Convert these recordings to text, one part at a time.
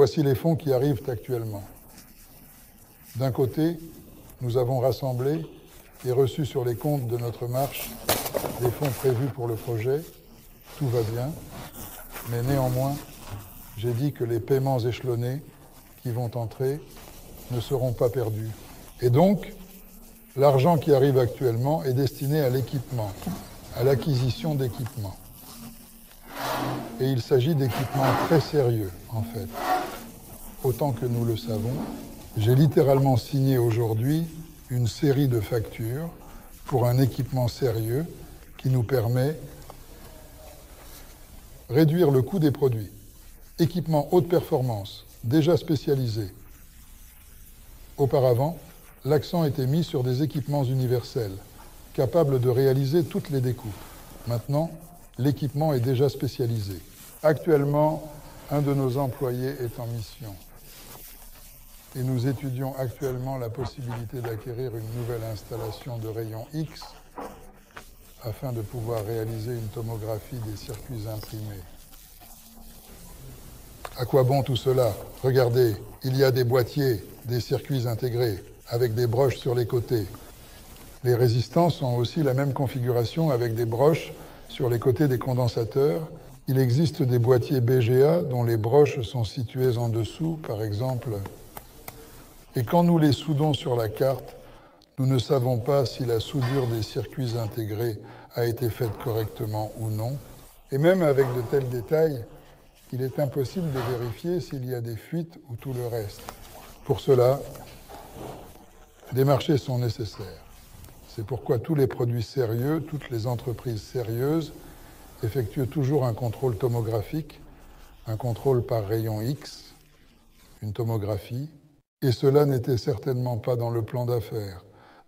Voici les fonds qui arrivent actuellement. D'un côté, nous avons rassemblé et reçu sur les comptes de notre marche les fonds prévus pour le projet. Tout va bien, mais néanmoins, j'ai dit que les paiements échelonnés qui vont entrer ne seront pas perdus. Et donc, l'argent qui arrive actuellement est destiné à l'équipement, à l'acquisition d'équipements. Et il s'agit d'équipements très sérieux, en fait. Autant que nous le savons, j'ai littéralement signé aujourd'hui une série de factures pour un équipement sérieux qui nous permet de réduire le coût des produits. Équipement haute performance, déjà spécialisé. Auparavant, l'accent était mis sur des équipements universels, capables de réaliser toutes les découpes. Maintenant, l'équipement est déjà spécialisé. Actuellement, un de nos employés est en mission. Et nous étudions actuellement la possibilité d'acquérir une nouvelle installation de rayon X afin de pouvoir réaliser une tomographie des circuits imprimés. À quoi bon tout cela? Regardez, il y a des boîtiers, des circuits intégrés, avec des broches sur les côtés. Les résistances ont aussi la même configuration avec des broches sur les côtés des condensateurs. Il existe des boîtiers BGA dont les broches sont situées en dessous, par exemple. Et quand nous les soudons sur la carte, nous ne savons pas si la soudure des circuits intégrés a été faite correctement ou non. Et même avec de tels détails, il est impossible de vérifier s'il y a des fuites ou tout le reste. Pour cela, des marchés sont nécessaires. C'est pourquoi tous les produits sérieux, toutes les entreprises sérieuses effectuent toujours un contrôle tomographique, un contrôle par rayon X, une tomographie, et cela n'était certainement pas dans le plan d'affaires.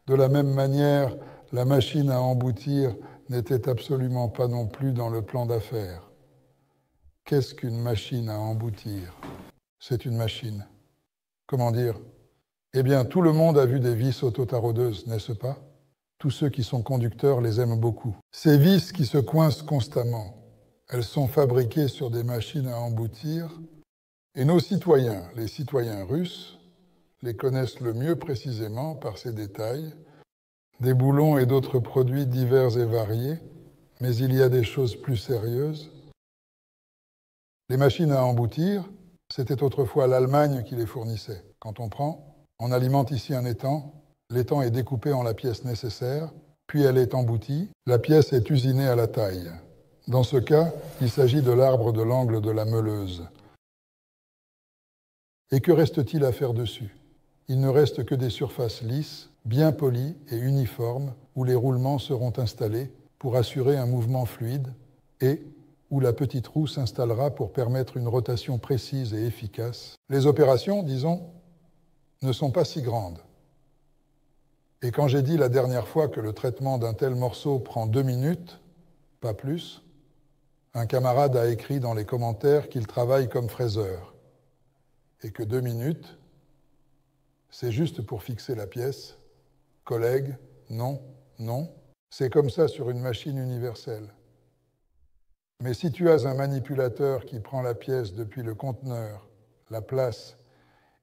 De la même manière, la machine à emboutir n'était absolument pas non plus dans le plan d'affaires. Qu'est-ce qu'une machine à emboutir? C'est une machine. Comment dire? Eh bien, tout le monde a vu des vis autotaraudeuses, n'est-ce pas? Tous ceux qui sont conducteurs les aiment beaucoup. Ces vis qui se coincent constamment, elles sont fabriquées sur des machines à emboutir, et nos citoyens, les citoyens russes, les connaissent le mieux précisément par ces détails, des boulons et d'autres produits divers et variés, mais il y a des choses plus sérieuses. Les machines à emboutir, c'était autrefois l'Allemagne qui les fournissait. Quand on alimente ici un étang, l'étang est découpé en la pièce nécessaire, puis elle est emboutie, la pièce est usinée à la taille. Dans ce cas, il s'agit de l'arbre de l'angle de la meuleuse. Et que reste-t-il à faire dessus? Il ne reste que des surfaces lisses, bien polies et uniformes, où les roulements seront installés pour assurer un mouvement fluide et où la petite roue s'installera pour permettre une rotation précise et efficace. Les opérations, disons, ne sont pas si grandes. Et quand j'ai dit la dernière fois que le traitement d'un tel morceau prend 2 minutes, pas plus, un camarade a écrit dans les commentaires qu'il travaille comme fraiseur et que 2 minutes, c'est juste pour fixer la pièce. Collègue, non, non. C'est comme ça sur une machine universelle. Mais si tu as un manipulateur qui prend la pièce depuis le conteneur, la place,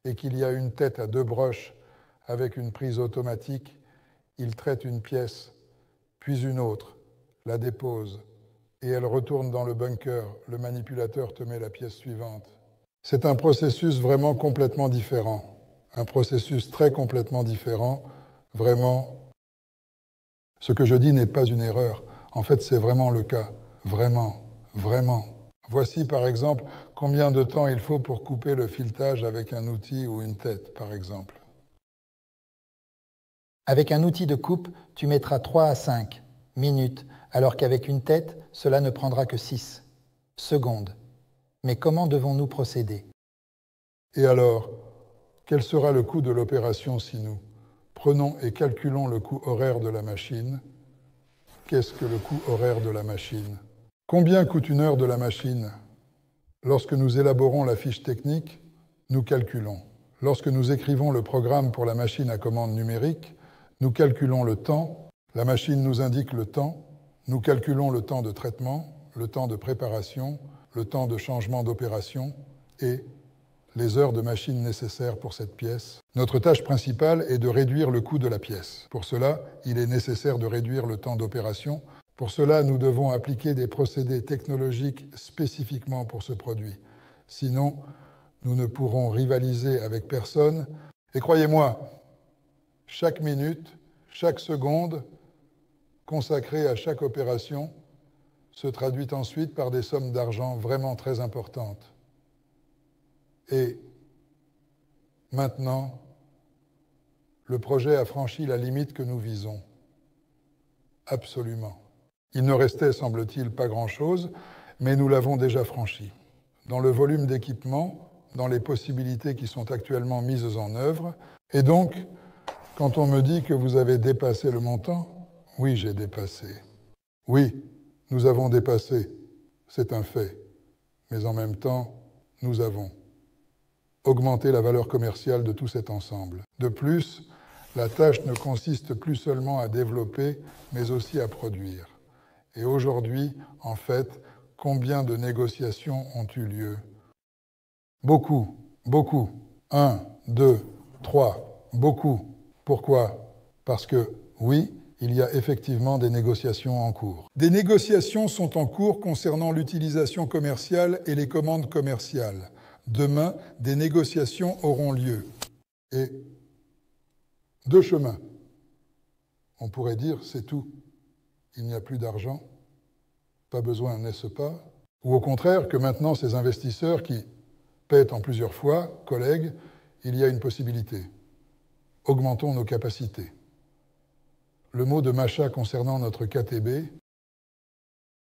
et qu'il y a une tête à 2 broches avec une prise automatique, il traite une pièce, puis une autre, la dépose, et elle retourne dans le bunker. Le manipulateur te met la pièce suivante. C'est un processus vraiment complètement différent. Un processus très complètement différent. Vraiment, ce que je dis n'est pas une erreur. En fait, c'est vraiment le cas. Vraiment, vraiment. Voici par exemple combien de temps il faut pour couper le filetage avec un outil ou une tête, par exemple. Avec un outil de coupe, tu mettras 3 à 5 minutes, alors qu'avec une tête, cela ne prendra que 6 secondes. Mais comment devons-nous procéder? Et alors, quel sera le coût de l'opération si nous prenons et calculons le coût horaire de la machine? Qu'est-ce que le coût horaire de la machine? Combien coûte une heure de la machine? Lorsque nous élaborons la fiche technique, nous calculons. Lorsque nous écrivons le programme pour la machine à commande numérique, nous calculons le temps, la machine nous indique le temps, nous calculons le temps de traitement, le temps de préparation, le temps de changement d'opération et les heures de machine nécessaires pour cette pièce. Notre tâche principale est de réduire le coût de la pièce. Pour cela, il est nécessaire de réduire le temps d'opération. Pour cela, nous devons appliquer des procédés technologiques spécifiquement pour ce produit. Sinon, nous ne pourrons rivaliser avec personne. Et croyez-moi, chaque minute, chaque seconde consacrée à chaque opération se traduit ensuite par des sommes d'argent vraiment très importantes. Et maintenant, le projet a franchi la limite que nous visons. Absolument. Il ne restait, semble-t-il, pas grand-chose, mais nous l'avons déjà franchi. Dans le volume d'équipement, dans les possibilités qui sont actuellement mises en œuvre. Et donc, quand on me dit que vous avez dépassé le montant, oui, j'ai dépassé. Oui, nous avons dépassé, c'est un fait. Mais en même temps, nous avons augmenté la valeur commerciale de tout cet ensemble. De plus, la tâche ne consiste plus seulement à développer, mais aussi à produire. Et aujourd'hui, en fait, combien de négociations ont eu lieu? Beaucoup, beaucoup. 1, 2, 3, beaucoup. Pourquoi? Parce que, oui, il y a effectivement des négociations en cours. Des négociations sont en cours concernant l'utilisation commerciale et les commandes commerciales. Demain, des négociations auront lieu. Et 2 chemins. On pourrait dire, c'est tout. Il n'y a plus d'argent. Pas besoin, n'est-ce pas? Ou au contraire, que maintenant, ces investisseurs qui paient en plusieurs fois, collègues, il y a une possibilité. Augmentons nos capacités. Le mot de Macha concernant notre KTB,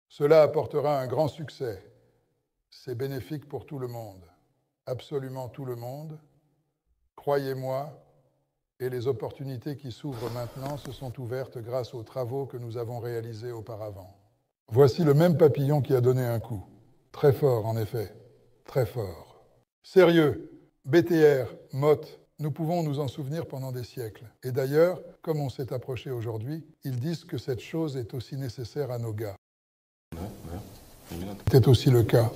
cela apportera un grand succès. C'est bénéfique pour tout le monde, absolument tout le monde. Croyez-moi, et les opportunités qui s'ouvrent maintenant se sont ouvertes grâce aux travaux que nous avons réalisés auparavant. Voici le même papillon qui a donné un coup. Très fort, en effet, très fort. Sérieux, BTR, Mott, nous pouvons nous en souvenir pendant des siècles. Et d'ailleurs, comme on s'est approché aujourd'hui, ils disent que cette chose est aussi nécessaire à nos gars. C'était aussi le cas.